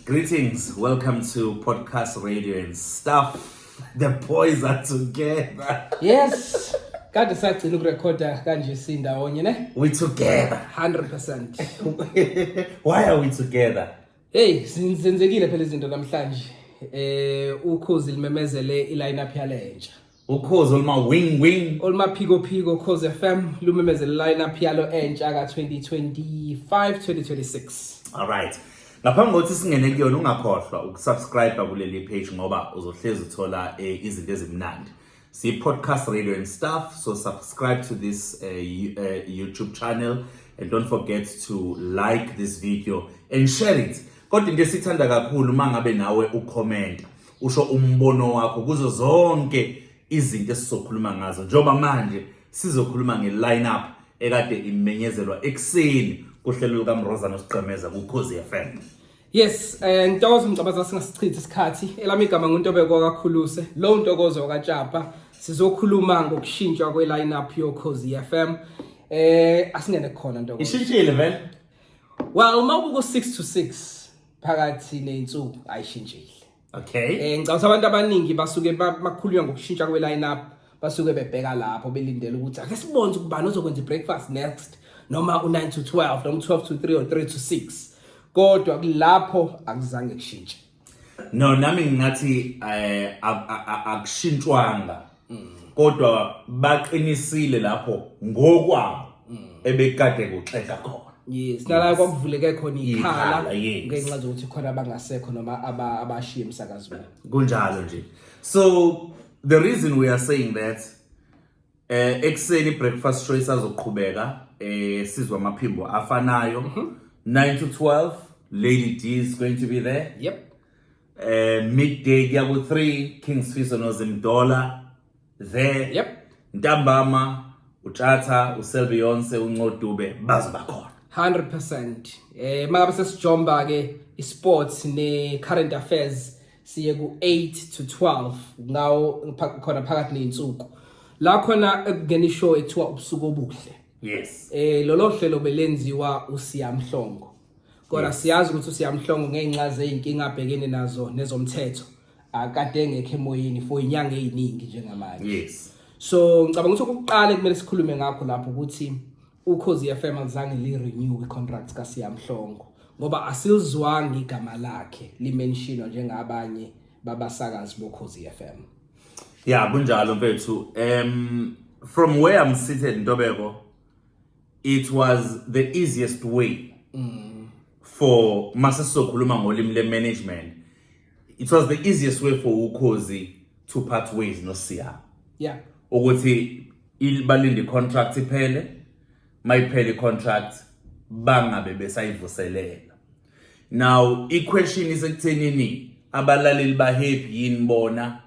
Greetings, welcome to Podcast Radio and Stuff. The boys are together. Yes. Kade sagcina ukurekhoda kanje sindawonye ne? We together. 100%. Why are we together? Hey, senzekile phela izinto namhlanje. Ukhozi limemezele ilineup yalentsha. Ukhozi olma wing. Olma phiko Ukhozi FM lumemezele ilineup yalo entsha ka 2025-2026. All right. Ngaphambi kokuthi singene kuyona ungakhohlwa ukusubscribe kuleli page ngoba uzohlezi uthola izinto ezimnandi. See Podcast Radio and Stuff, so subscribe to this YouTube channel and don't forget to like this video and share it. Kodwa into esithanda kakhulu mangabe nawe ucomment, usho umbono wakho kuzo zonke izinto esizokhuluma ngazo. Njoba manje sizokhuluma ngelineup ekade imenyezelwa ekseni kuhlelo lika Mroza noSiqemeza ku Ukhozi FM. Yes, Ntokozo Mcabaza singasichitha isikhathi. Elami igama nguNtobeko kaKhuluse. Lo Ntokozo kaTshapa. Sizokhuluma ngokushintshwa kwelineup yoKhozi FM. Asingene khona Ntokozo. Ishintshile vele? Well, mawubuko 6 to 6 phakathi nensuku ayishintshile. Okay. Ngicabanga abantu abaningi basuke bakhulunywa ngokushintsha kwelineup, basuke bebheka lapho belindele ukuthi ake sibone ukubani ozokwenza ibreakfast next noma u9 to 12 noma 12 to 3 or 3 to 6. Kodwa kulapho akuzange kushintshe. No, nami ngathi akushintshwanga. Kodwa baqinisile lapho ngokwabo ebekade kuxeka khona. Yes, nala kwakuvuleke khona ikhala yes. ngenxa zokuthi khona abangasekho noma abashiye emsakazweni. Kunjalo nje. So the reason we are saying that ekseni breakfast show isazoqhubeka sizwa amaphimbo afanayo 9 to 12 Lady D is going to be there. Yep. Midday kuya ku 3 King's Fiso noZimdola there. Yep. Ntambama uThatha uSelbeyonce uNqodube bazobakhona 100%. Mangabe sesijomba ke isports ne current affairs siye ku 8 to 12 ngawo khona phakathi nensuku. La khona ekungena ishow ethiwa ubusuku obuhle. Yes. Lolo hlelo belenziwa uSiyamhlongo. Kodwa siyazi ukuthi uSiyamhlongo ngenxa zeinkinga abhekene nazo nezomthetho akade engekho emoyeni for inyanga eziningi njengamanje. Yes. So ngicabanga ukuthi ukuqala kumele sikhulume ngakho lapho ukuthi Ukhozi FM azange li renew icontract kaSiyamhlongo ngoba asilizwanga igama lakhe limentionwa njengabanye babasakazi boKhozi FM. Yeah, kunjalo mfethu. From where I'm seated Ntobeko, it was the easiest way for masesokhuluma ngolimi le-management. It was the easiest way for Ukhozi to part ways noSiya. Yeah. Ukuthi balinde contract iphele, mayiphele contract bangabe besayivuselela. Now, i-question is ekuthenini abalaleli ba-happy yini bona?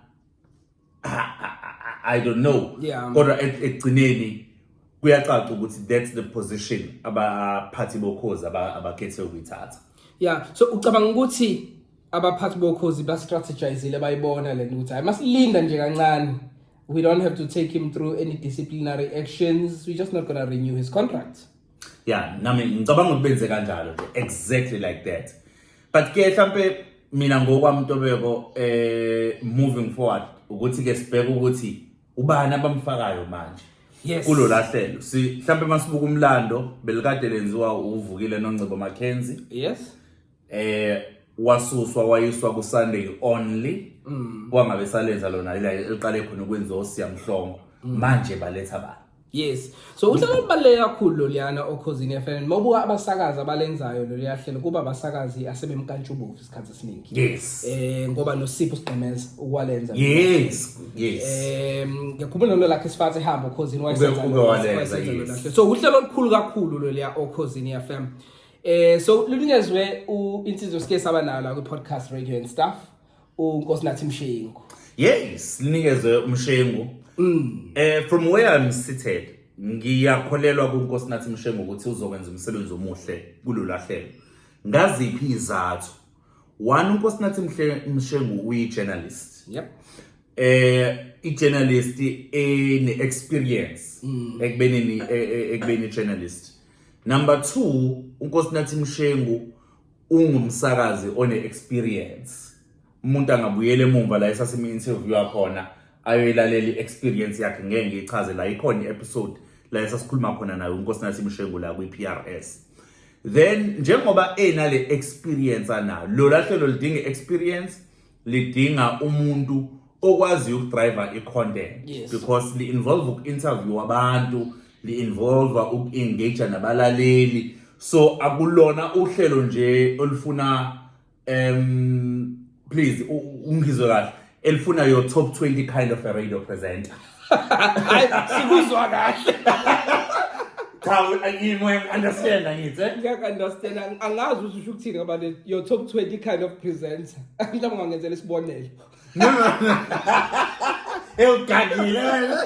I don't know. Yeah. Kodwa ekugcineni kuyacaca ukuthi that's the position abaphathi bokhozi abakhethe ukuyithatha. Yeah, so ucabanga ukuthi abaphathi bokhozi ba strategizile bayibona lento ukuthi hayi masilinda nje kancane. We don't have to take him through any disciplinary actions. We're just not going to renew his contract. Yeah, nami ngicabanga ukuthi benze kanjalo nje exactly like that. But ke mhlambe mina ngokwami Ntobeko moving forward ukuthi ke sibheke ukuthi ubani abamfakayo manje. Yes. Kulo lahlelo si mhlambe masibuka umlando belikade lenziwa uvukile noNgcebo Mackenzie. Yes. Wasuswa wayiswa ku Sunday only. Wangabe salenza lona eliqale khona ukwenziwa uSiyamhlongo manje baletha abantu. Yes. So uhlelo libaleke kakhulu liyana oKhozi FM. Mobuka abasakazi abalenzayo lo liyahlelo kuba abasakazi asebemkantshubovu isikhathi esiningi. Yes. Ngoba noSipho Siqemeza ukwalenza. Yes. Ngiyakhumbula lo lakhe sifathe ihamba oKhozi wayenza. So uhlelo olukhulu kakhulu lo liya oKhozi FM. So lunikezwe insizwe sike saba nayo la ku Podcast Radio and Stuff uNkosinathi Mshengu. Yes, linikezwe uMshengu. From where I'm seated, ngiyakholelwa kuNkosinathi Mshengu ukuthi uzokwenza umsebenzi omuhle kulolahlelo. Ngaziphi izathu? One, uNkosinathi Mshengu uyi-journalist. Yep. I-journalist ene-experience ekubeni journalist. Number 2, uNkosinathi Mshengu ungumsakazi one experience umuntu angabuyela emumva la esasimi interview khona ayoyilalela experience yakhe ngeke ngichaze la ikhona episode la esasikhuluma khona nayo uNkosinathi Mshengu la kwi-PRS. Then njengoba enale experience anayo lo lahlelo lidinga experience lidinga umuntu okwazi ukudrive i-content because li involve uku-interview abantu li involve uku-engage nabalaleli so akulona uhlelo nje olufuna please ungizwe kahle elifuna your top 20 kind of a radio presenter. Sikuzwa kahle. Cha understand ngithi Ngiyaka-understand angazi ukuthi usho ukuthini about your top 20 kind of presenter. Mhlawumbe ungangenzela isibonelo. Ewugagile wena.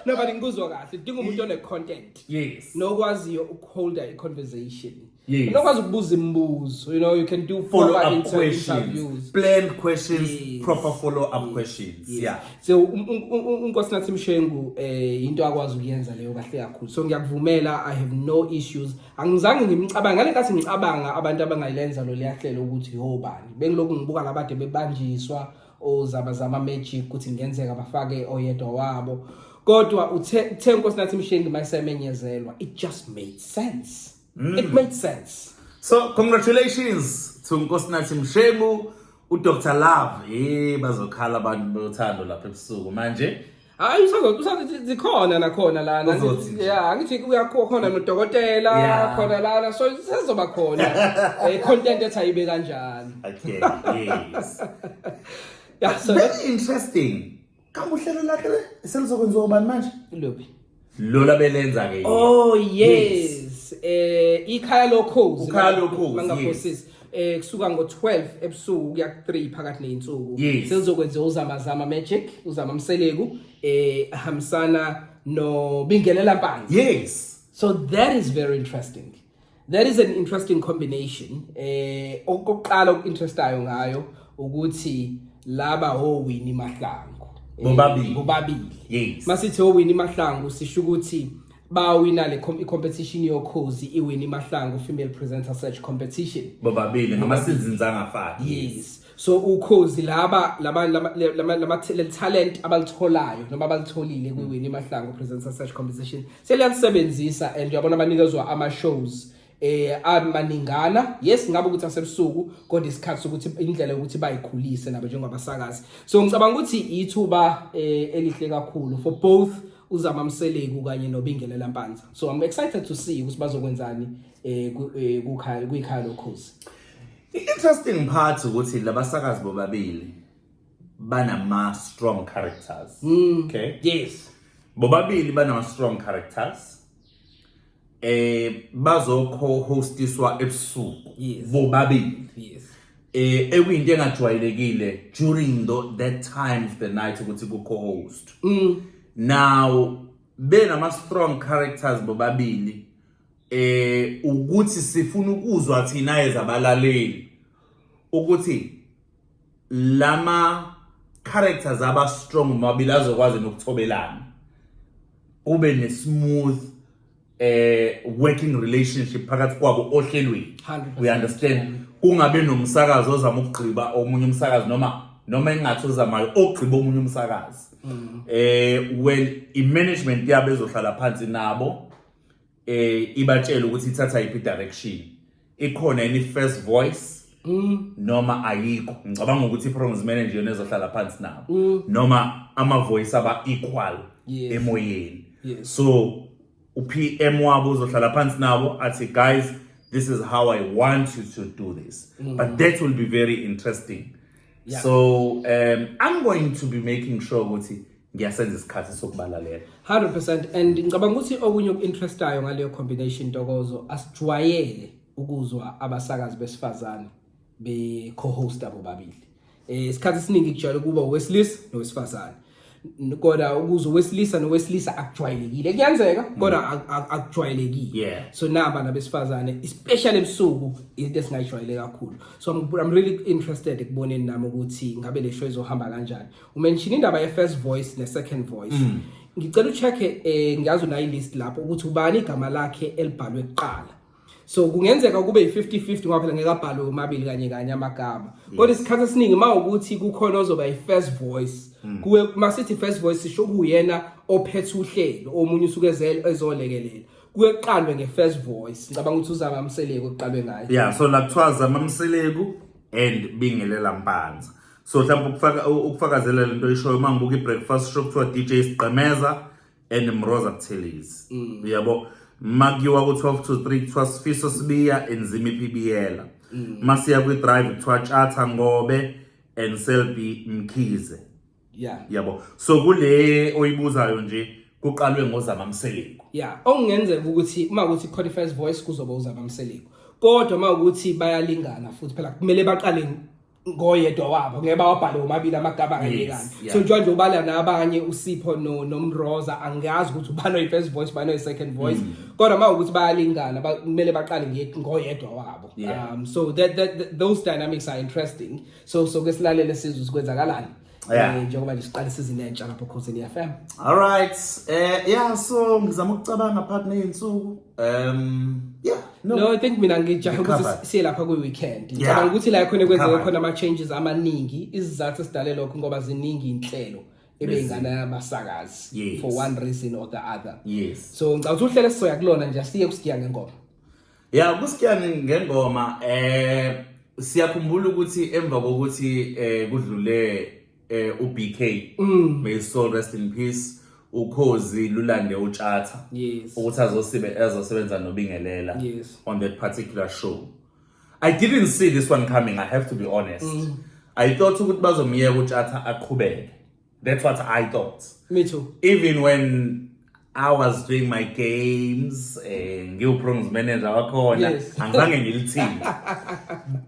No, but ngikuzwa kahle dinga umuntu one content. Yes. Nokwaziyo ukuholda a conversation. Yes. Nokwazi ukubuza imibuzo, you know, you can do follow-up questions, interviews. planned questions, proper follow-up questions. Yeah. So uNkosinathi Mshengu into akwazi ukuyenza leyo kahle kakhulu. So ngiyakuvumela, I have no issues. Angizange ngimcabanga ngale nkathi ngicabanga abantu abangayilenza lo liyahlelo ukuthi yobani. Bengilokhu ngibuka labade bebanjiswa ozama magic ukuthi ngenzeka bafake oyedwa wabo. Kodwa uthe Nkosinathi Mshengu mayisemenyezelwa, it just made sense. It made sense. So congratulations to Nkosinathi Mshengu, uDr Love. Bazokhala abantu bothando lapha ebusuku manje. Hayi usanga zikhona nakhona lana. Yeah, ngithi uyakhona nodokotela khona lana so sizoba khona content ethi ayibe kanjani. Okay, yes. Yeah, so very interesting. Kamuhlelo lakhe selizokwenziwa ubani manje? Luphi? Lola belenza ke. Oh yes. Ikhaya lokhozi. Ukhaya lokhozi. Bangaphosisi. Kusuka ngo12 ebusuku kuya ku3 phakathi neinsuku. Selizokwenza uzama magic, uzama Mseleku hambisana no Bingelela Mpanzi. Yes. So that is very interesting. That is an interesting combination. Okokuqala okuinterestayo ngayo ukuthi laba Winnie Mahlangu. Bobabili. Yes. Masithi Winnie Mahlangu sisho ukuthi bawina le competition yokhozi iWinnie Mahlangu female presenter search competition. Bobabili ngama seasons angafani. Yes. So ukhozi laba talent abalitholayo noma abalitholile kwiWinnie Mahlangu presenter search competition seliyasebenzisa and uyabona abanikezwa ama shows amaningana. Yes, ngabe ukuthi asebusuku kodwa isikhathi sokuthi indlela ukuthi bayikhulise nabo njengabasakazi. So ngicabanga ukuthi ithuba elihle kakhulu for both uzama Mseleku kanye noBingelela Mpanza. So I'm excited to see ukuthi bazokwenzani kuyikhaya lokhozi. Interesting part ukuthi labasakazi bobabili banama strong characters. Okay? Yes. Bobabili banama strong characters. Bazo co-hostiswa ebusuku. Yes. Bobabili. Yes. Ekuyinto engajwayelekile during that time of the night ukuthi ku co-host. Now benama strong characters bobabili ukuthi sifuna ukuzwa thina ezabalaleli ukuthi lama characters aba strong mabili azokwazi nokuthobelana ube ne smooth working relationship phakathi kwabo ohlelweni. We understand kungabe nomsakazi ozama ukugqiba omunye umsakazi noma engathi uzamayo ogqiba omunye umsakazi. When i-management yabo ezohlala phansi nabo ibatshela ukuthi ithatha iphi direction ikhona any first voice noma ayikho. Ngicabanga ukuthi i-programs manager yona ezohlala phansi nabo noma ama voice aba equal emoyeni. So uPM wabo uzohlala phansi nabo athi guys, this is how I want you to do this. But that will be very interesting. Yeah. So I'm going to be making sure ukuthi ngiyasenza isikhathi sokubalalela 100%. And ngicabanga ukuthi okunye okuinterestayo ngaleyo combination Ntokozo asijwayele ukuzwa abasakazi besifazane be co-host abo babili. Isikhathi siningi kujwayele kuba owesilisa nowesifazane. Kodwa ukuzwa owesilisa nowesilisa akujwayelekile kuyenzeka kodwa akujwayelekile. Yeah. So naba nabesifazane especially ebusuku into esingayijwayele kakhulu. So I'm really interested ekuboneni nami ukuthi ngabe le show izohamba kanjani. Umention indaba ye first voice ne second voice. Ngicela ucheck ngiyazi una list lapho ukuthi ubani igama lakhe elibhalwe kuqala. so kungenzeka kube yi50-50 ngoba phela ngeke abhalwe omabili kanye amagama kodwa isikhathi esiningi mawukuthi kukhona ozoba yi-first voice kuwe masithi first voice sisho kuyena ophethe uhlelo omunye usuke ezolekelela kuye kuqalwe nge-first voice ngicabanga ukuthi uzaba Mseleko kuqalwe ngayo yeah so la kuthiwa Zama Mseleko and Bingelela Mpanza so mhlawumbe ukufakazela lento oyishoyo mangibuka iBreakfast show kuthiwa DJ Sigqemeza and Mroza Buthelezi uyabo magiwa ku12 to 3 kuthiwa Sifiso Sibiya and Zimi PBL masiya kwi-drive kuthiwa Tjatha Ngobe and Selby Mkhize yeah yabo so kule oyibuzayo nje kuqalwe ngoZama Mseleko yeah okungenzeka ukuthi uma ukuthi khona first voice kuzoba uZama Mseleko kodwa uma ukuthi bayalingana futhi phela kumele baqale ngoyedwa wabo ngeke bawabhale omabili amagama kanyekani so nje ubala nabanye uSipho noMroza angazi ukuthi ubalo yi-first voice bano yi-second voice kodwa uma ukuthi bayalingana kumele baqale ngoyedwa wabo so those dynamics are interesting so kwesilalele sizwe sikwenzakalani njengoba nje siqale isizini entsha lapho Khosini FM. All right. Yeah, so ngizama ukucabanga partner yinsuku. Yeah. No, I think mina ngijahe ukuthi siye lapha kwi-weekend. Ngicabanga ukuthi la khona kwenzeka khona ama-changes amaningi. Isizathu esidale lokho ngoba ziningi inhlelo ebeyingana yabasakazi for one reason or the other. Yes. So ngicabanga ukuthi uhlelo sizoya kulona nje siye kusikiya ngengoma. Yeah, kusikiya ngengoma siyakhumbula ukuthi emva kokuthi kudlule uBK may his soul rest in peace ukhozi lulande uTjatha ukuthi azosebenza noBingelela on that particular show. I didn't see this one coming, I have to be honest. I thought ukuthi bazomiyeka uTjatha aqhubeke. That's what I thought. Me too. Even when I was doing my games ngiwu-prongs manager wakhona angizange ngilithini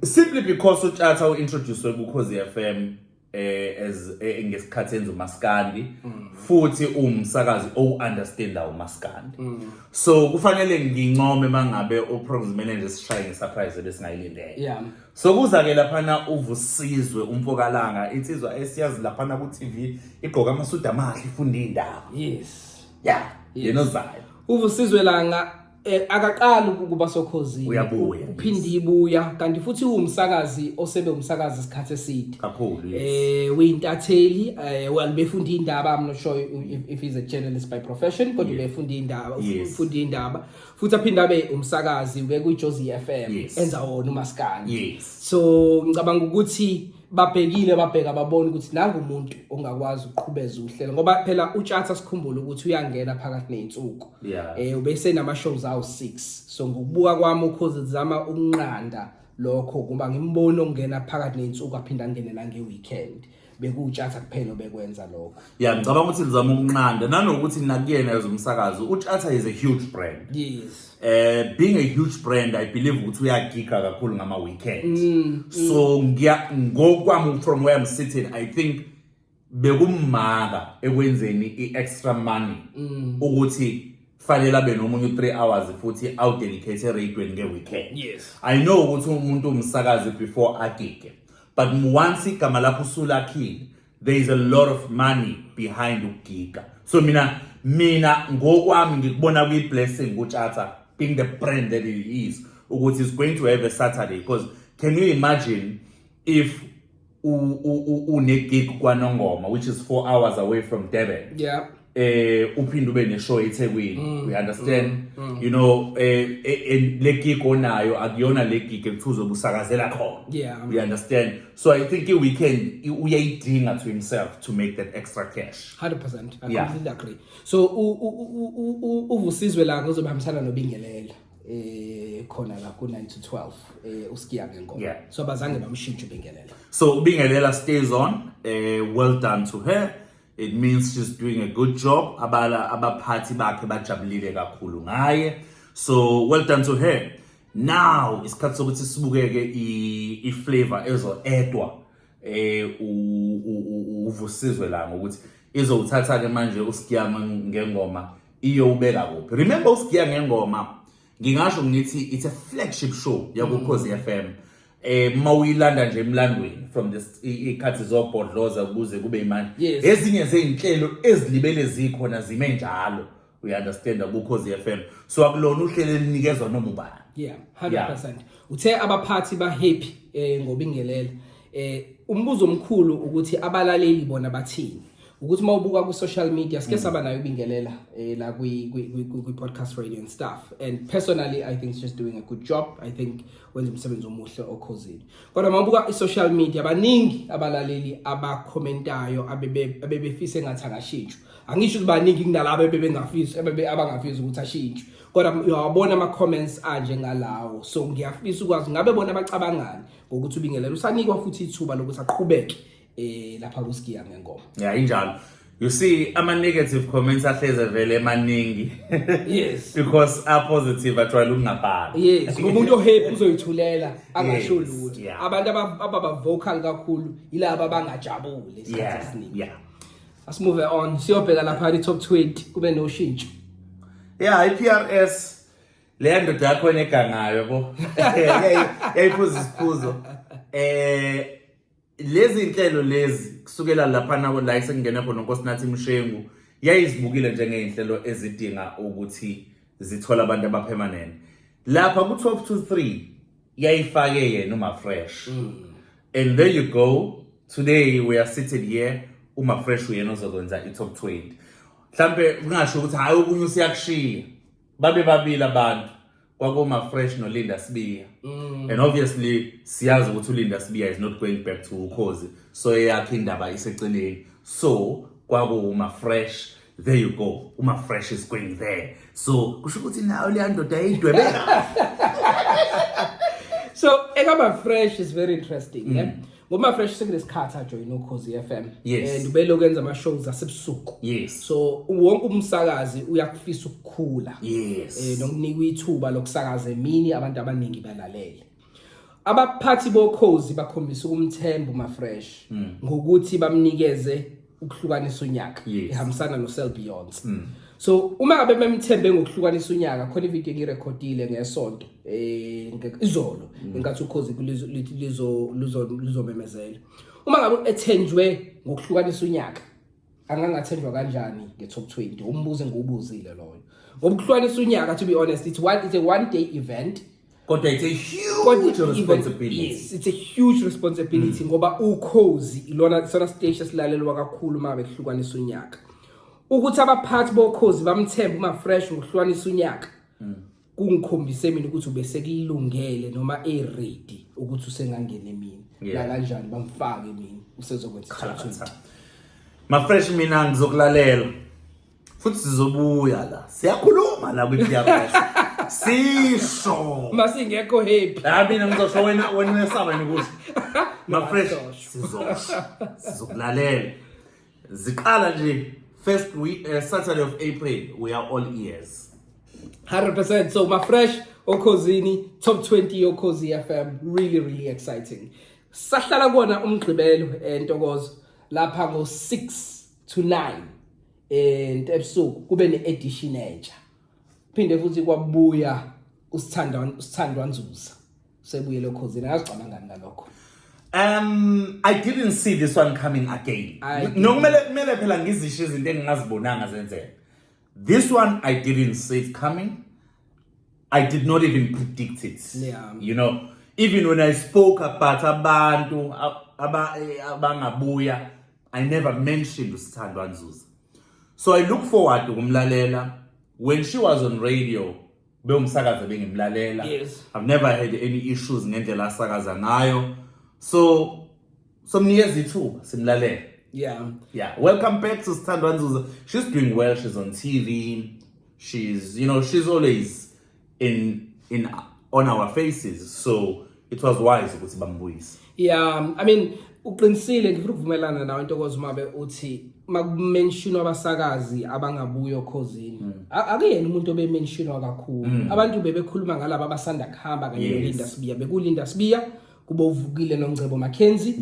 simply because uTjatha introduced kuKhozi FM as ngesikhathi enza uMaskandi futhi umsakazi understanda uMaskandi so kufanele ngincome mangabe uProngs manager sishaye ngesurprise lesingayilindele so kuza ke laphana uVusizwe umfokalanga insizwa esiyazi laphana ku TV igqoka amasudu amahle ifunda indaba yena uzayo uVusizwe langa akaqala ukuba sokhozini uphinde ibuya kanti futhi umsakazi osebe umsakazi isikhathi eside kakhulu uyintatheli well befunda indaba I'm not sure if he's a journalist by profession kodwa befunda indaba ufunda indaba futhi aphinda abe umsakazi kuJozi FM enza wona uMaskandi so ngicabanga ukuthi babheka babona ukuthi nanga umuntu ongakwazi ukuqhubeza uhlelo ngoba phela uTjatha sikhumbula ukuthi uyangena phakathi nezinsuku ubese nama shows awu 6 so ngokubuka kwami ukhozi zama ukunqanda lokho kuba ngimbono ongena phakathi nezinsuku aphinda angene la ngeweekend bekuTjatha kuphela bekwenza lokho ngicabanga ukuthi lizama ukunqanda nanokuthi nakuyena ezomsakazi uTjatha is a huge brand being a huge brand I believe ukuthi uyagiga kakhulu ngama weekend so ngokwami from where I'm sitting I think bekumaka ekwenzeni iextra money ukuthi fanele abe nomunye 3 hours futhi out dedicate radioweni ngeweekend I know ukuthi umuntu umsakazi before agige but once igama lapho usulakhile there is a lot of money behind ugiga so mina ngokwami ngikubona kuyiblessing kuTjatha being the brand that it is ukuthi is going to have a Saturday because can you imagine if une gig kwaNongoma which is 4 hours away from Durban uphinde ube neshow eThekwini we understand you know le gig onayo akuyona le gig ekuthuzo busakazela khona we understand so I think weekend uyayidinga to himself to make that extra cash 100% I completely agree so uVusizwe la ngizobahambisana noBingelela khona la ku 9 to 12 usikiya ngengoma so bazange bamshintshe uBingelela so uBingelela stays on well done to her. It means she's doing a good job. Abaphathi bakhe bajabulile kakhulu ngaye. So well done to her. Now isikhathi sokuthi sibukeke iflavor ezo-edwa uVusizwe la ngokuthi izowuthatha ke manje usikiya ngengoma iyobeka kuphi. Remember usikiya ngengoma ngingasho ngithi it's a flagship show yakuKhozi FM. Mawuyilanda nje emlandweni from this ikhathi zobhodloza kuze kube imanje ezinye zeinhlelo ezilibele zikhona zime njalo we understand kuKhozi FM so akulona uhlelo elinikezwa noma ubani Yeah, 100%. Uthe abaphathi ba happy ngobingelela. Umbuzo omkhulu ukuthi abalaleli bona bathini. Ukuthi mawubuka ku social media sike saba nayo ubingelela la kwi podcast radio and stuff. And personally I think it's just doing a good job. I think wenza umsebenzi omuhle okhosini. Kodwa mawubuka I social media baningi abalaleli abakhomentayo abebefise ngathi akashintshwe. Angisho ukuthi baningi kunalabo bebengafisi abangafisi ukuthi ashintshwe. Kodwa uyabona ama comments anje ngalawo. So ngiyafisa ukwazi ngabe bona bacabangani ngokuthi ubingelela usanikwa futhi ithuba lokuthi aqhubeke lapha kusikiya ngengoma. Yeah, injalo. You see ama negative comments ahleze vele emaningi. Yes. Because a positive atwala ukungabhala. Yes, umuntu ohappy uzoyithulela angasho Yes, lutho. yeah. Abantu ababa vocal kakhulu yilabo abangajabule isikhathi esiningi. Yeah. Let's move on. Siyobheka lapha i top 20 kube no shintsho. Yeah, iPRS le ndoda yakho enegangayo yabo. Yayiphuza isiphuzo. Lezi inhlelo lezi kusukela lapha nawo la isengena khona uNkosinathi Mshengu yayizibukile njengeinhlelo ezidinga ukuthi zithola abantu abapermanent. Lapha ku 12 to 3 yayifake yena uMafresh. And there you go. Today we are seated here uMafresh uyena ozokwenza i top 20. Mhlambe kungasho ukuthi hayi okunye usiyakushiya. Babe babili abantu kwakuMafresh noLinda Sibiya. And obviously siyazi ukuthi uLinda Sibiya is not going back to Ukhozi. So yakhe indaba iseceleni. So kwakuMafresh, there you go. uMafresh is going there. So kusho ukuthi nayo le ndoda ayidwebeka. So eKaMafresh is very interesting, yeah. NgoMafresh sekunesikhathi ajoin Ukhozi FM. Yes. And ubelo kwenza ama shows asebusuku. Yes. So wonke umsakazi uyakufisa ukukhula. Yes. Nokunika ithuba lokusakaza emini abantu abaningi balalele. Abaphathi bokhozi bakhombisa ukumthemba uMafresh ngokuthi bamnikeze ukuhlukanisa unyaka ehambisana noCell Beyonce. So uma ngabe bemthembe ngokuhlukanisa unyaka khona ivideo ngirecordile ngesonto izolo engathi Ukhozi lizomemezela. Uma ngabe ethenjwe ngokuhlukanisa unyaka angangathenjwa kanjani nge-top 20 umbuzo engubuzile loyo. Ngokuhlukanisa unyaka, to be honest, it's a one day event. Kodwa it's a huge responsibility. Yes, it's a huge responsibility ngoba Ukhozi ilona sona stage esilalelwa kakhulu uma bekuhlukanisa unyaka. Ukuthi abaphathi bokhozi bamthemba uMafresh ngokuhlukanisa unyaka. Kungikhombise mina ukuthi ubesekilungele noma ready ukuthi usengangena emini. La kanjani bamfake emini usezokwenza i-20. Mafresh mina ngizokulalela. Futhi sizobuya la. Siyakhuluma la kwi-PRS. Sisho. Masingekho happy. Mina ngizosho wena nesaba ukuthi Mafresh sizokulalela. Ziqala nje first week Saturday of April, we are all ears. 100%. So Mafresh Okhozini top 20 Ukhozi FM, really exciting. Sahlala kona umgqibelo entokozo lapha ngo 6 to 9 ebusuku kube ne-edition entsha. Phinde futhi kwabuya usithandwa Nzuza. Sebuyele Ukhozini, ayazicabanga ngani ngalokho? I didn't see this one coming again. Nokumele phela ngizisho izinto engingazibonanga zenzeka. This one I didn't see it coming. I did not even predict it. Yeah. You know, even when I spoke about abantu abangabuya, I never mentioned usithandwa Nzuza. So I look forward to kumlalela. When she was on radio, bewumsakaza bengimlalela. Yes. I've never had any issues ngendlela asakaza ngayo. So mnikeza ithuba simlalela. Yeah. Welcome back to Sithandwa Nzuza. She's doing well. She's on TV. She's always on our faces. So it was wise ukuthi bambuyise. Yeah, I mean uqinisile ngifuna ukuvumelana nawe Ntokozo Mabe uthi makumention abasakazi abangabuya Ukhozini. Akuyena umuntu obementionwa kakhulu. Abantu bebekhuluma ngalabo abasanda kuhamba kanye noLinda Sibiya. Bekulinda Sibiya kuba uvukile noNgcebo Mackenzie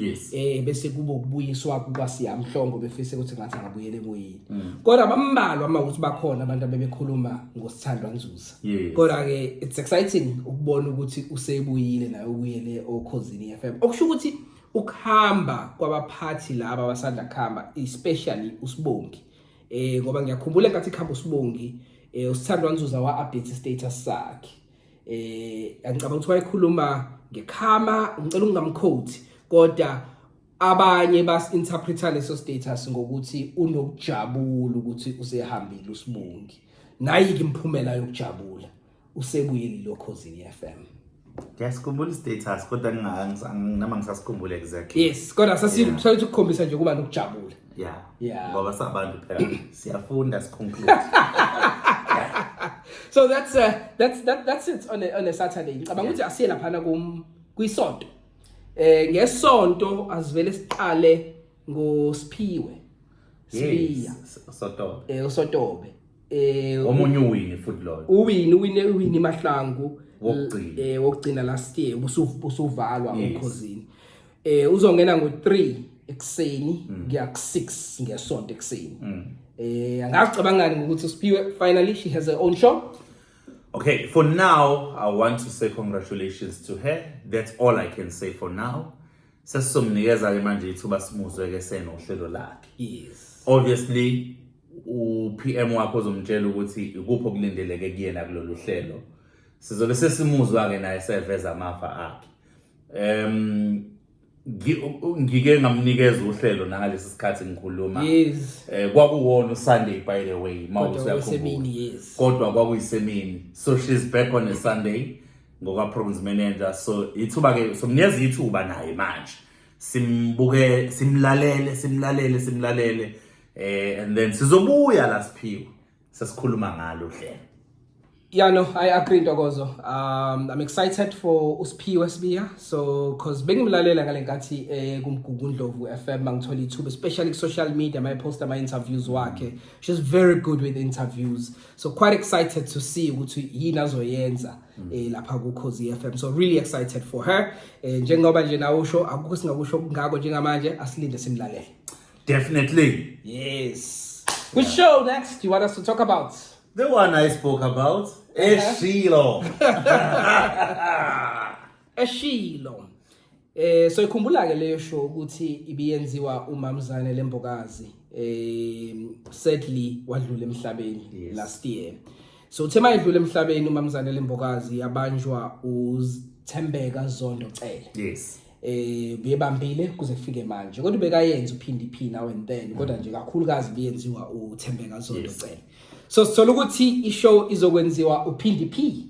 bese kuba ukubuyiswa kukaSiya Mhlongo befise ukuthi ngathi angabuyele emoyeni. Kodwa bambalwa uma ukuthi bakhona abantu abebekhuluma ngosithandwa Nzuza. Kodwa ke it's exciting ukubona ukuthi usebuyile naye ubuyele Ukhozini FM. Okusho ukuthi ukuhamba kwabaphathi laba abasanda kuhamba especially uSibongi. Ngoba ngiyakhumbula enkathi ikhamba uSibongi usithandwa Nzuza wa update status sakhe. Angicabanga ukuthi wayekhuluma ngekhama ngicela ungamquote kodwa abanye bas-interpreta leso status ngokuthi unokujabula ukuthi usehambile uSibongi nayi-ke imphumela yokujabula usebuyelile Ukhosini FM. Ngiyasikhumbula status kodwa nama ngisasikhumbula exactly. Yes, kodwa sasithola ukukhombisa nje kuba nokujabula. Yeah. Ngoba sabantu phela siyafunda siconclude. So that's it on a Saturday. Ngicabanga ukuthi asiye lapha kwisonto. Ngesonto asivele siqale ngoSiphiwe. Sibiya. Sotobe. USotobe. Omunye uwini football. Uwini Mahlangu. Wokugcina last year usuvalwa Ukhosini. Uzongena ngo3 ekseni kuya ku6 ngesonto ekseni. Angacabangani ngokuthi uSiphiwe finally she has her own show. Okay, for now I want to say congratulations to her. That's all I can say for now. Sesizomnikeza ke manje ithuba simuzwe ke senohlelo lakhe. Yes. Obviously uPM wakho uzomtshela ukuthi ikuphi okulindeleke kuyena kulolu hlelo. Sizobe sesimuzwa ke naye seveza amafa akhe. Ngike ngamnikeza uhlelo ngalesi sikhathi ngikhuluma. Yes. Kwakuwona uSunday by the way, yes. Kodwa kwakuyisemini. So she's back on a Sunday ngoka programs manager. So ithuba ke somnikeza ithuba naye manje. Simbuke simlalele and then sizobuya la Siphiwe sesikhuluma ngalo hlelo. Yeah, no, I agree, Ntokozo. I'm excited for uSiphiwe Sibiya. So, cause bengimlalela ngale nkathi kuMgugundlovu FM mangithola ithuba, especially social media, my post my interviews wakhe. She's very good with interviews. So, quite excited to see ukuthi yini azoyenza lapha kuKhosi FM. So, really excited for her. Njengoba nje nawo usho akukho singakusho ngako njengamanje asilinde simlalele. Definitely. Yes. Which show next you want us to talk about? The one I spoke about, Eshilo. Eshilo. So ikhumbula ke leyo show ukuthi ibiyenziwa uMamzane Lembokazi. Sadly wadlula emhlabeni last year. So thema edlula emhlabeni uMamzane Lembokazi yabanjwa uThembeka Zondo Cele. Yes. Bebambile kuze kufike manje kodwa bekayenza uPhindi now and then kodwa nje kakhulukazi biyenziwa uThembeka Zondo Cele. So sithola ukuthi ishow izokwenziwa uPhindi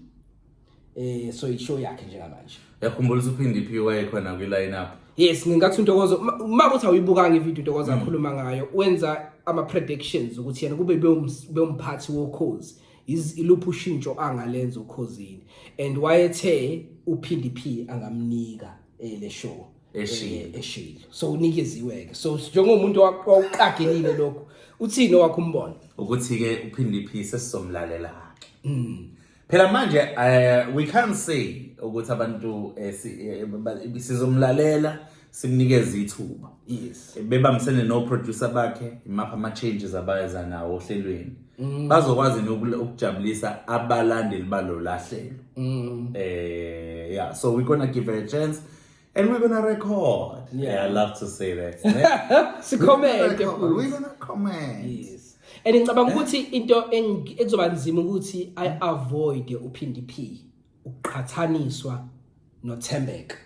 so ishow yakhe njengamanje. Yakhumbula uPhindi wayekhona kwi lineup. Yes, ngingathi Ntokozo uma kuthi awuyibukanga ivideo Ntokozo akhuluma ngayo wenza ama predictions ukuthi yena kube beyomphathi woKhosi iluphi ushintsho angalenza uKhosini and wayethe uPhindi angamnika le show Eshilo. So unikeziwe ke. So njengomuntu waqagelile lokho uthini owakho umbono ukuthi ke uPhindi sesizomlalela ke. Phela manje we can't say ukuthi abantu sizomlalela simnikeze ithuba. Yes. Bebambisene no producer bakhe imapha ama changes abayeza nawo ohlelweni. Bazokwazi ukujabulisa abalandeli balo lahlelo. Yeah, so we're going to give her a chance. And we're gonna record. Yeah, I love to say that. We're gonna comment. Yes. And ngicabanga ukuthi into ekuzoba nzima ukuthi I avoid uPhindi uqhathaniswa noThembeka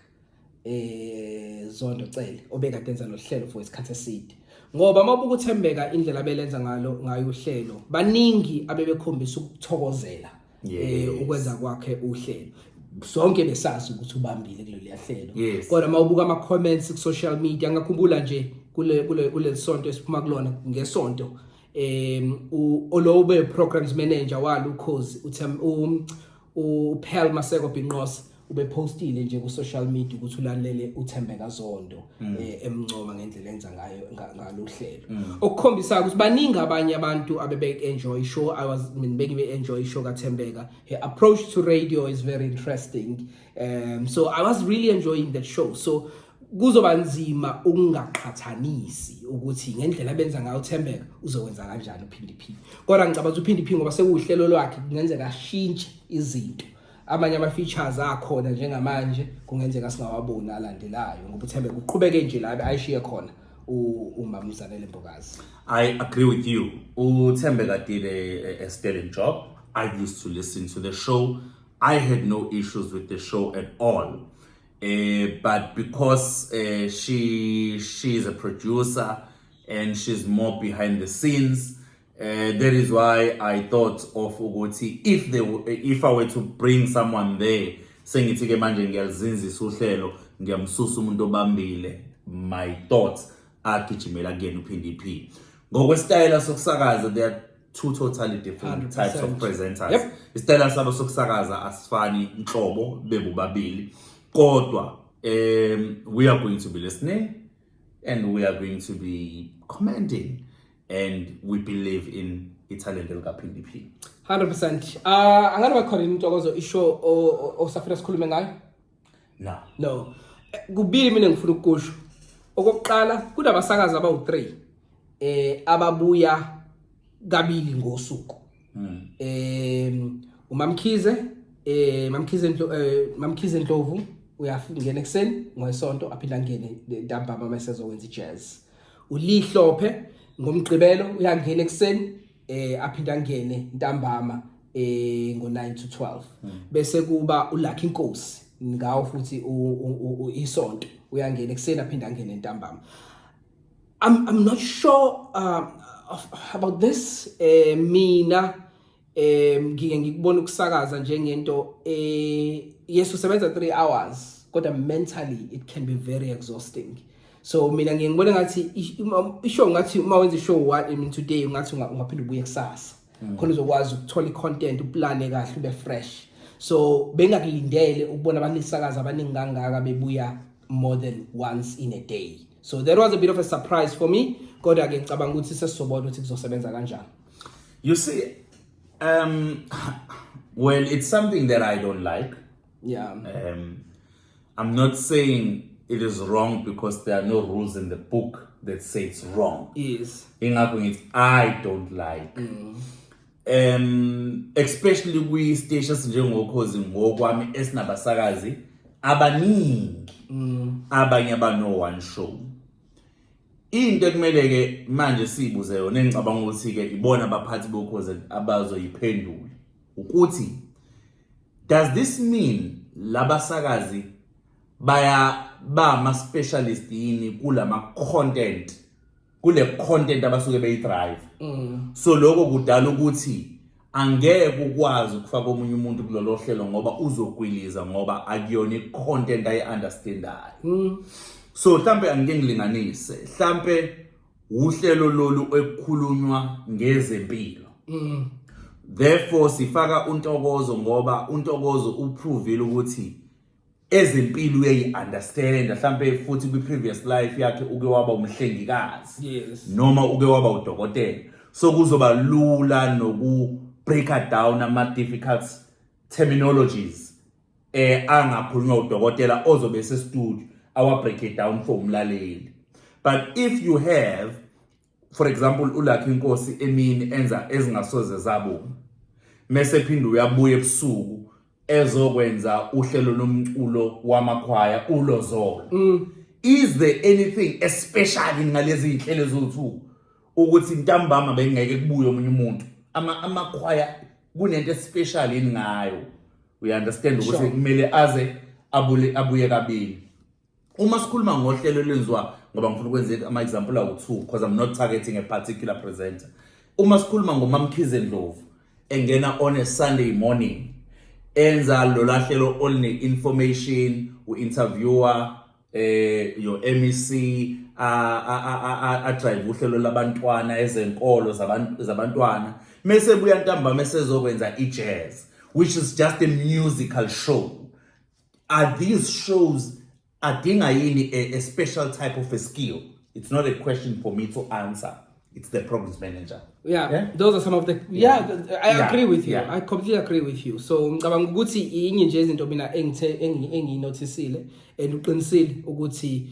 Zondo Cele obekade enza lo hlelo for isikhathi eside. Ngoba mabuka uThembeka indlela abelenza ngayo uhlelo baningi abebekhombisa ukuthokozela ukwenza kwakhe uhlelo. Sonke besazi ukuthi ubambile kuleli hlelo kodwa mawubuka ama comments ku social media ngakhumbula nje kule sonto esiphuma kulona ngesonto olobe programs manager walo uKhosi uPhel Maseko Binqosi ube postile nje ku social media ukuthi ulalele uThembeka Zondo emncoma ngendlela enza ngayo ngalo hlelo okukhombisa ukuthi baningi abanye abantu abebe enjoy show beke enjoy show kaThembeka. Her approach to radio is very interesting, so I was really enjoying that show. So kuzoba nzima ukungaqhathanisi ukuthi ngendlela benza ngayo uThembeka uzokwenza kanjani uPhindi kodwa ngicabanga uPhindi ngoba sekuhlelo lwakhe kungenzeka ashintshe izinto amanye ama features akhona njengamanje kungenzeka singawaboni alandelayo ngoba uThembeka uqhubeke nje la ayishiye khona uMamzane Lembokazi. I agree with you. uThembeka did a stellar job. I used to listen to the show. I had no issues with the show at all. But because she's a producer and she's more behind the scenes, that is why I thought of ukuthi if I were to bring someone there, sengithi ke manje ngiyalizinzisa uhlelo, ngiyamsusa umuntu obambile, my thoughts agijimela kuyena uPhindi P. Ngokwesitayela sokusakaza, there are two totally different 100%. types of presenters. Yep. Isitayela sabo sokusakaza asifani inhlobo bebubabili. Kodwa we are going to be listening and we are going to be commenting, and we believe in Italian likaPhindi P. 100%. Angabe bakhona intokozo isho osafuna sikhulume ngayo? No. Kubili mina ngifuna ukusho. Okokuqala kunabasakazi abawu3 ababuya kabili ngosuku. uMamkhize Mamkhize Ndlovu uyafika ekseni ngoSonto aphinda ngene ntambama mesezokwenza iJazz. uLihlophe ngomgqibelo uyangena ekseni aphinda ngene ntambama ngo9 to 12. Bese kuba uLucky Nkosi ngawo futhi iSonto uyangena ekseni aphinda ngene ntambama. I'm not sure about this. Mina ngike ngikubona ukusakaza njengento yes usebenza 3 hours kodwa mentally it can be very exhausting. So mina ngiyibona ngathi ishow ngathi uma wenza ishow today ngathi ungaphinda ubuye kusasa khona uzokwazi ukuthola icontent uplane kahle ube fresh. So bengakulindele ukubona abanisakaza abaningi kangaka bebuya more than once in a day. So that was a bit of a surprise for me. Kodwa ke ngicabanga ukuthi sesizobona ukuthi kuzosebenza kanjani. You see, well, it's something that I don't like. Yeah. I'm not saying it is wrong because there are no rules in the book that say it's wrong. Yes. I don't like. Especially we stations njengokhozi ngokwami esinabasakazi abaningi abanye abano one show. Into ekumele ke manje sibuze yona engicabanga ukuthi ke ibona abaphathi bokhozi abazoyiphendula ukuthi, does this mean labasakazi ba ma specialist yini kulama content, kule content abasuke beyidrive? So lokho kudala ukuthi angeke ukwazi ukufaka omunye umuntu kulolo hlelo ngoba uzokwiliza ngoba akuyona icontent ayi-understandayo. So mhlambe angike ngilinganise, mhlambe uhlelo lolu ekukhulunywa ngezempilo. Therefore sifaka uNtokozo ngoba uNtokozo uprovile ukuthi ezempilo uyayi-understand, mhlambe futhi kwi-previous life yakhe uke waba umhlengikazi. Yes. Noma uke waba udokotela. So kuzoba lula break down ama-difficult terminologies angakhulunywa udokotela ozobe se-studio break it down for umlaleli. But if you have, for example, uLucky Nkosi emini enza ezingasoze zabona, mase phinda uyabuya ebusuku ezokwenza uhlelo lomculo wamakhwaya uLozolo. Is there anything especially ngalezi inhlelo zothu ukuthi ntambama bengeke kubuye omunye umuntu? Amakhwaya kunento special yini ngayo? We understand ukuthi kumele aze abuye kabili. Uma sikhuluma ngohlelo lenzwa ngoba ngifuna ukwenza ama example awu2 because I'm not targeting a particular presenter. Uma sikhuluma ngoMamkhize Ndlovu engena on a Sunday morning enza lo lahlelo oline information, u-interviewer your MEC a drive uhlelo labantwana ezenkolo zabantwana mase buya ntambama mesezokwenza iJazz, which is just a musical show. Are these shows adinga yini a special type of a skill? It's not a question for me to answer. It's the programs manager. Yeah, those are some of the I agree with you. I completely agree with you. So ngicabanga ukuthi inye nje izinto mina enginotisile and uqinisile ukuthi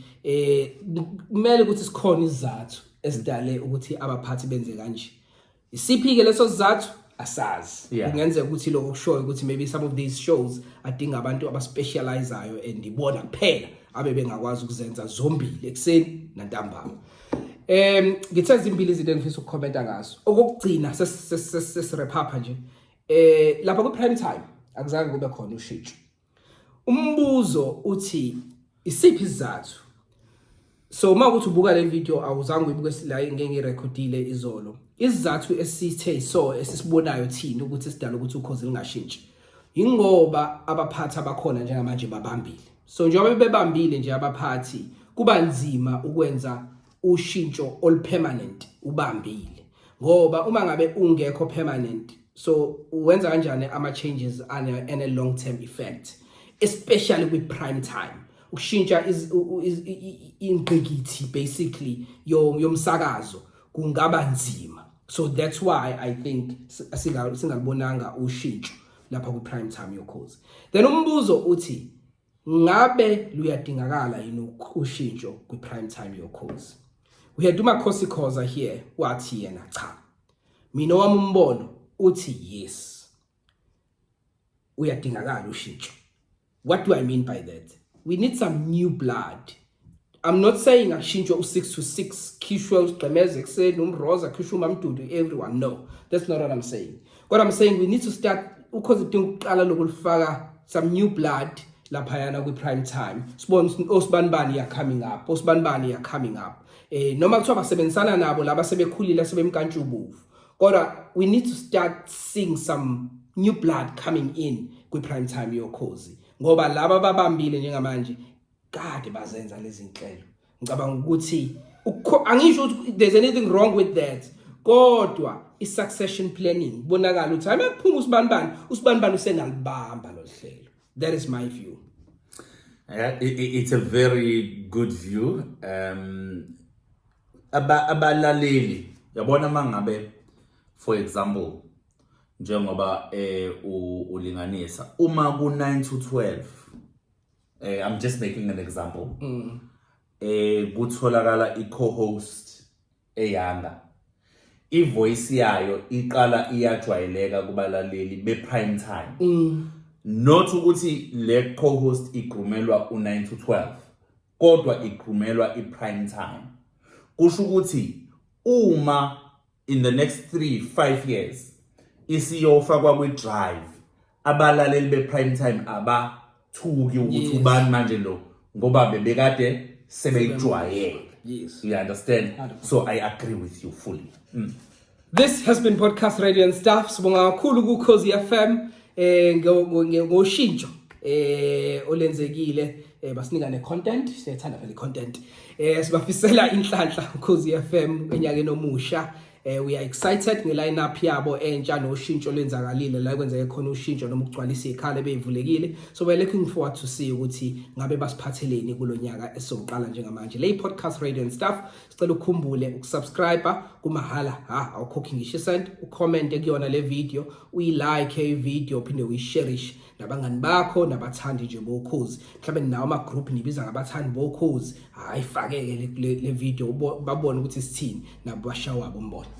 kumele ukuthi sikhona izathu esidale ukuthi abaphathi benze kanje. Isiphi ke leso sizathu asazi. Kungenzeka ukuthi lokho kushoyo ukuthi maybe some of these shows adinga abantu abaspecializeayo and ibona kuphela abe bengakwazi ukuzenza zombili ekseni nantambama. Ngithe izimbili izinto engifisa ukukhomenta ngazo. Okugcina sesirepapa nje. Lapha ku prime time akuzange kube khona ushintsho. Umbuzo uthi isiphi isizathu? So uma ukuthi ubuka le video awuzange uyibuke la ngeke ngirecordile izolo. Isizathu esithe so esisibonayo thina ukuthi sidala ukuthi ukhozi lingashintshi. Ingoba abaphathi abakhona njengamanje babambile. So njengoba bebambile nje abaphathi kuba nzima ukwenza ushintsho olupermanent ubambile. Ngoba uma ngabe ungekho permanent so wenza kanjani ama changes and a long term effect, especially with prime time. Ushintsha ingqikithi basically yomsakazo kungaba nzima. So that's why I think singalibonanga ushintsho lapha ku prime time yokhozi. Then umbuzo uthi ngabe luyadingakala yini ushintsho ku prime time yokhozi? We had uMakhosi Khoza here wathi yena cha. Mina wami umbono uthi yes. Uyadingakala ushintsho. What do I mean by that? We need some new blood. I'm not saying ashintsho u6 to 6 khishwe uGqemeze ekseni uMroza khishwe uMamdudu everyone, no. That's not what I'm saying. What I'm saying, we need to start ukhozi idinga uqala lokulifaka some new blood lapha yana ku prime time. Sibone osibanibani ya coming up, osibanibani ya coming up. Noma kuthiwa basebenzisana nabo laba sebekhulile sebemkantshubovu. Kodwa we need to start seeing some new blood coming in ku prime time yokhozi. Ngoba laba babambile njengamanje kade bazenza lezi inhlelo. Ngicabanga ukuthi angisho ukuthi there's anything wrong with that. Kodwa i-succession planning bonakala ukuthi ayime kuphuma usibanibani usenalibamba lo hlelo. That is my view. It's a very good view. Abalaleli yabona mangabe for example njengoba ulinganisa uma ku 9 to 12 I'm just making an example. Kutholakala i-co-host eyanga. I-voice yayo iqala iyajwayeleka kubalaleli be-prime time. Not ukuthi le co-host igrumelwa u9 to 12 kodwa igrumelwa i-prime time. Kusho ukuthi uma in the next 3-5 years isiyofakwa kwi-drive abalaleli be-prime time abathuki ukuthi ubani manje lo ngoba bebekade sebeyijwayele. Yes. You understand? So I agree with you fully. This has been Podcast Radio and Stuff. Sibonga kakhulu ku Ukhozi FM ngoshintsho olenzekile basinika ne content, siyethanda vele content. Sibafisela inhlanhla Ukhozi FM enyakeni omusha. We are excited ngeline up yabo entsha noshintsho lenzakalile la kwenzeke khona ushintsho noma ukugcwalisa ikhale beyivulekile. So we're looking forward to see ukuthi ngabe basiphatheleni kulonyaka esoqala njengamanje. Le Podcast Radio and Stuff sicela ukukhumbule ukusubscribe kumahala awukhokhi ngisho cent, ucomment kuyona le video, uyilike i video uphinde uyishare nabangani bakho nabathandi nje bokhozi. Mhlawumbe nawo ama group nibiza ngabathandi bokhozi ayifakeke le video babone ukuthi sithini nabo bashawa bombono.